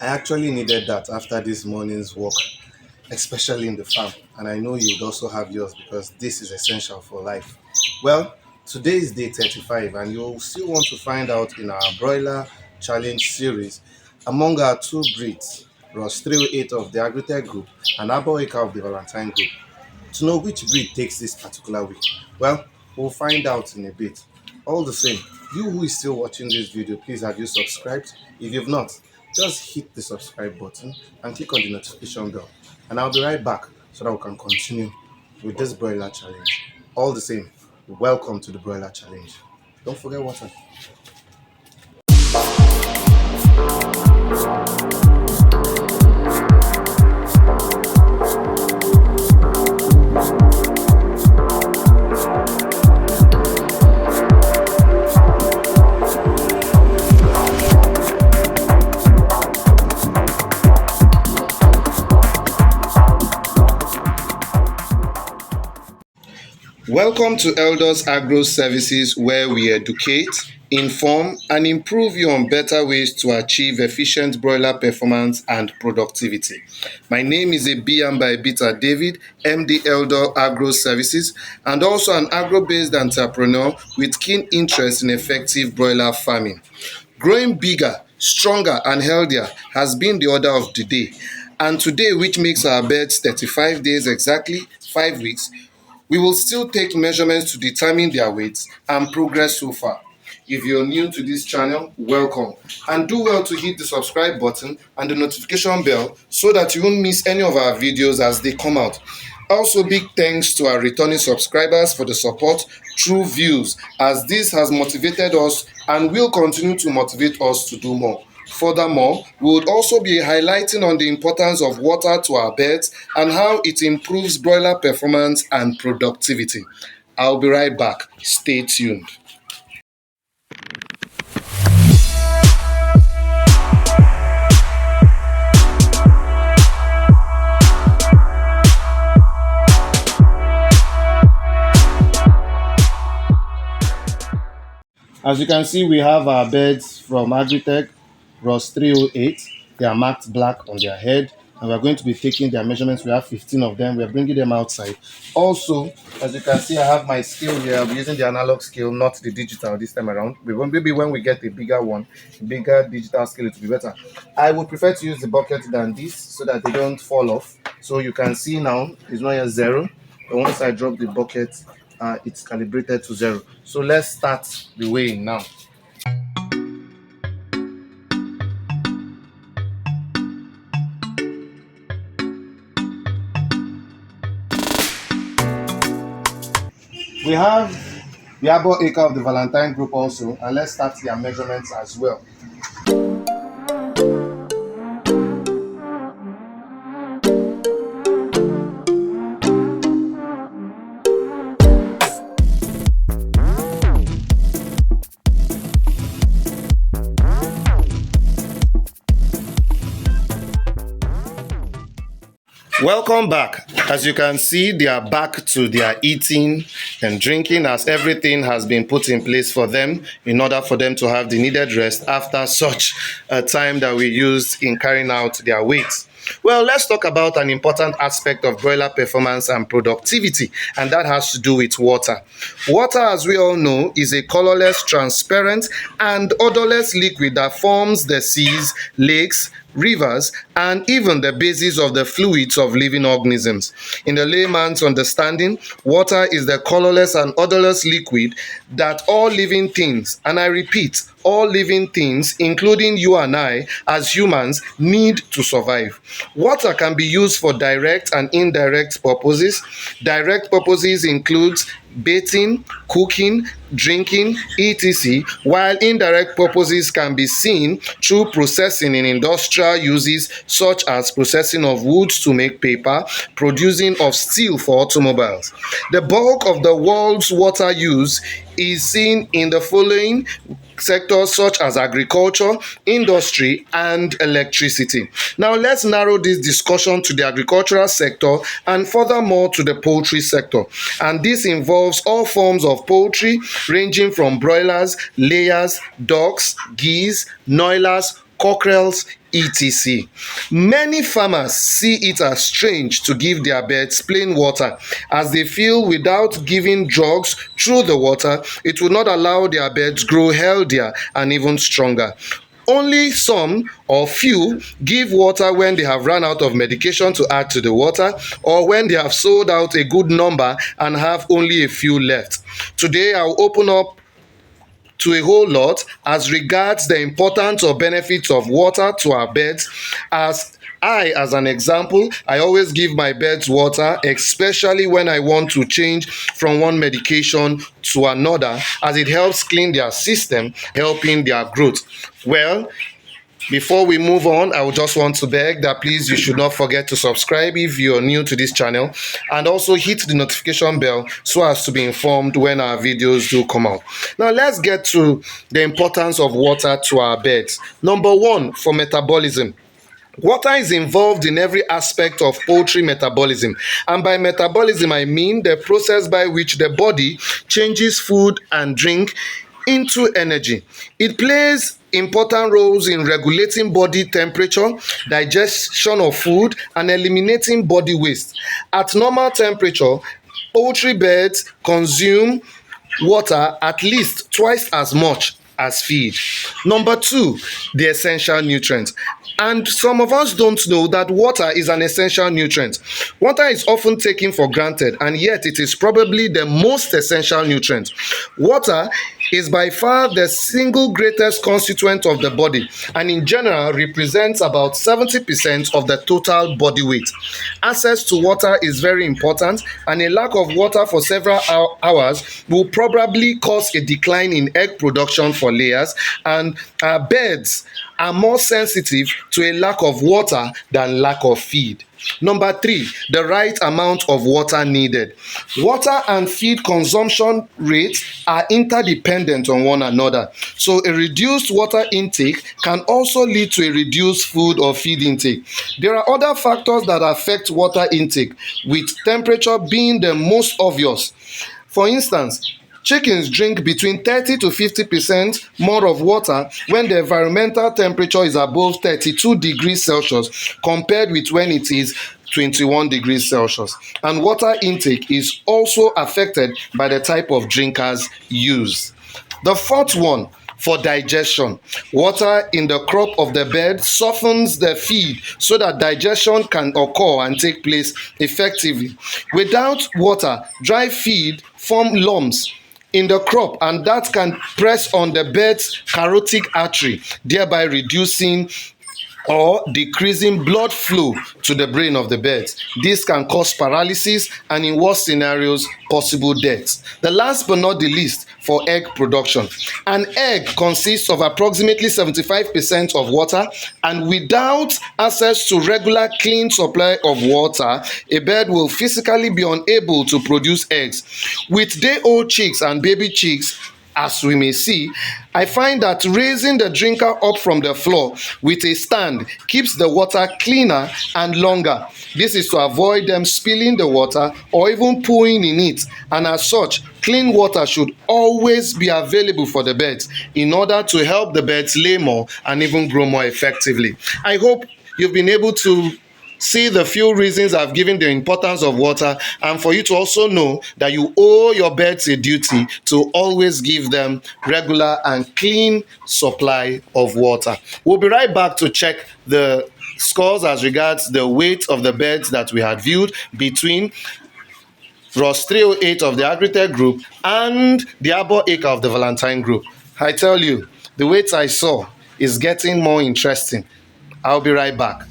I actually needed that after this morning's walk, especially in the farm. And I know you'd also have yours because this is essential for life. Well, today is day 35, and you'll still want to find out in our Broiler Challenge series among our two breeds, Ross 308 of the Agrited group and Arbor Acre of the Valentine group, to know which breed takes this particular week. Well, we'll find out in a bit. All the same, you who is still watching this video, please have you subscribed? If you've not, just hit the subscribe button and click on the notification bell. And I'll be right back so that we can continue with this broiler challenge. All the same, welcome to the broiler challenge. Don't forget water. Welcome to Elders Agro Services, where we educate, inform, and improve you on better ways to achieve efficient broiler performance and productivity. My name is Ebiam by Bita David, MD Elder Agro Services, and also an agro-based entrepreneur with keen interest in effective broiler farming. Growing bigger, stronger, and healthier has been the order of the day. And today, which makes our birds 35 days exactly, 5 weeks, we will still take measurements to determine their weights and progress so far. If you're new to this channel, welcome, and do well to hit the subscribe button and the notification bell so that you won't miss any of our videos as they come out. Also, big thanks to our returning subscribers for the support through views, as this has motivated us and will continue to motivate us to do more. Furthermore, we would also be highlighting on the importance of water to our birds and how it improves broiler performance and productivity. I'll be right back. Stay tuned. As you can see, we have our birds from Agrited, Ross 308. They are marked black on their head, and we're going to be taking their measurements. We have 15 of them. We're bringing them outside. Also, as you can see, I have my scale here. I'll be using the analog scale, not the digital this time around. Maybe when we get a bigger one, bigger digital scale, it will be better. I would prefer to use the bucket than this so that they don't fall off. So you can see now, it's not yet zero. But once I drop the bucket, it's calibrated to 0. So let's start the weighing now. We have the Arbor Acre of the Valentine group also, and let's start their measurements as well. Welcome back. As you can see, they are back to their eating and drinking, as everything has been put in place for them in order for them to have the needed rest after such a time that we used in carrying out their weights. Well, let's talk about an important aspect of broiler performance and productivity, and that has to do with water. Water, as we all know, is a colorless, transparent, and odorless liquid that forms the seas, lakes, rivers, and even the basis of the fluids of living organisms. In the layman's understanding, water is the colorless and odorless liquid that all living things, and I repeat, all living things, including you and I, as humans, need to survive. Water can be used for direct and indirect purposes. Direct purposes includes bathing, cooking, drinking, etc., while indirect purposes can be seen through processing in industrial uses such as processing of wood to make paper, producing of steel for automobiles. The bulk of the world's water use is seen in the following sectors such as agriculture, industry, and electricity. Now let's narrow this discussion to the agricultural sector and furthermore to the poultry sector. And this involves all forms of poultry ranging from broilers, layers, ducks, geese, noilers, cockerels, etc. Many farmers see it as strange to give their birds plain water, as they feel without giving drugs through the water, it will not allow their birds grow healthier and even stronger. Only some or few give water when they have run out of medication to add to the water, or when they have sold out a good number and have only a few left. Today, I'll open up to a whole lot as regards the importance or benefits of water to our birds. As an example, I always give my birds water, especially when I want to change from one medication to another, as it helps clean their system, helping their growth. Well, before we move on, I would just want to beg that please you should not forget to subscribe if you're new to this channel, and also hit the notification bell so as to be informed when our videos do come out. Now let's get to the importance of water to our birds. Number one, for metabolism. Water is involved in every aspect of poultry metabolism, and by metabolism I mean the process by which the body changes food and drink into energy. It plays important roles in regulating body temperature, digestion of food, and eliminating body waste. At normal temperature, poultry birds consume water at least twice as much as feed. Number two, the essential nutrients. And some of us don't know that water is an essential nutrient. Water is often taken for granted, and yet it is probably the most essential nutrient. Water is by far the single greatest constituent of the body, and in general represents about 70% of the total body weight. Access to water is very important, and a lack of water for several hours will probably cause a decline in egg production for layers, and our birds are more sensitive to a lack of water than lack of feed. Number three, the right amount of water needed. Water and feed consumption rates are interdependent on one another. So a reduced water intake can also lead to a reduced food or feed intake. There are other factors that affect water intake, with temperature being the most obvious. For instance, chickens drink between 30 to 50% more of water when the environmental temperature is above 32 degrees Celsius compared with when it is 21 degrees Celsius. And water intake is also affected by the type of drinkers used. The fourth one, for digestion. Water in the crop of the bird softens the feed so that digestion can occur and take place effectively. Without water, dry feed form lumps in the crop, and that can press on the bird's carotid artery, thereby reducing or decreasing blood flow to the brain of the birds. This can cause paralysis and, in worst scenarios, possible death. The last but not the least, for egg production. An egg consists of approximately 75% of water, and without access to regular clean supply of water, a bird will physically be unable to produce eggs. With day-old chicks and baby chicks, as we may see, I find that raising the drinker up from the floor with a stand keeps the water cleaner and longer. This is to avoid them spilling the water or even pooing in it, and as such, clean water should always be available for the birds in order to help the birds lay more and even grow more effectively. I hope you've been able to see the few reasons I've given the importance of water, and for you to also know that you owe your birds a duty to always give them regular and clean supply of water. We'll be right back to check the scores as regards the weight of the birds that we had viewed between Ross 308 of the Agrited group and the Arbor Acre of the Valentine group. I tell you, the weights I saw is getting more interesting. I'll be right back.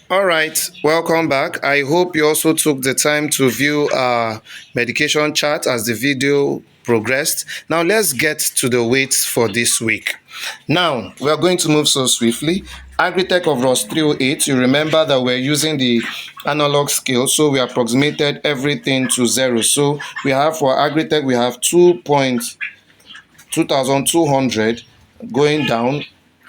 All right, welcome back. I hope you also took the time to view our medication chart as the video progressed. Now let's get to the weights for this week. Now we are going to move so swiftly. Agritech of Ross 308, you remember that we're using the analog scale, so we approximated everything to 0. So we have for Agritech, we have 2,200 going down.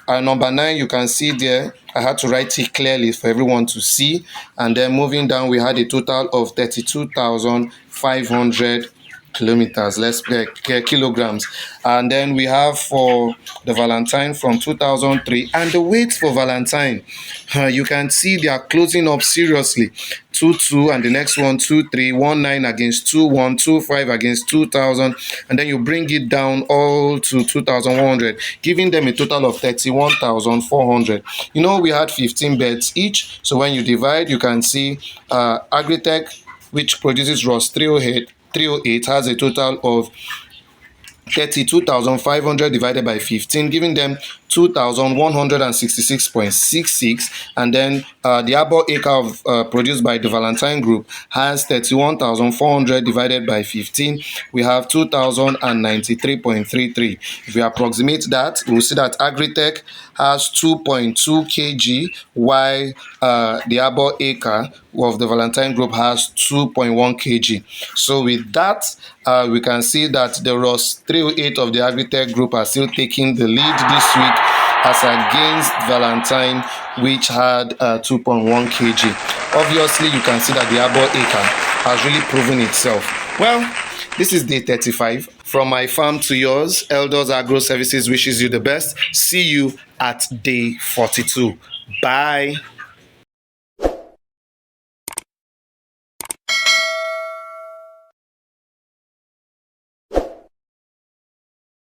Number 9, you can see there, I had to write it clearly for everyone to see. And then moving down, we had a total of 32,500 kilometers, let's get kilograms. And then we have for the Valentine from 2003, and the weights for Valentine, you can see they are closing up seriously. 2-2, and the next one 2-3, 1-9 against 2-1, 2-5 against 2,000, and then you bring it down all to 2,100, giving them a total of 31,400. You know, we had 15 beds each, so when you divide, you can see Agrited, which produces Ross 308, has a total of 32,500 divided by 15, giving them 2,166.66. And then the Arbor Acre produced by the Valentine Group has 31,400 divided by 15. We have 2,093.33. If we approximate that, we'll see that Agritech has 2.2 kg, while the Arbor Acre of the Valentine Group has 2.1 kg. So with that, we can see that the Ross 308 of the Agritech Group are still taking the lead this week as against Valentine, which had 2.1 kg. Obviously, you can see that the Arbor Acre has really proven itself. Well, this is day 35. From my farm to yours, Elders Agro Services wishes you the best. See you at day 42. Bye.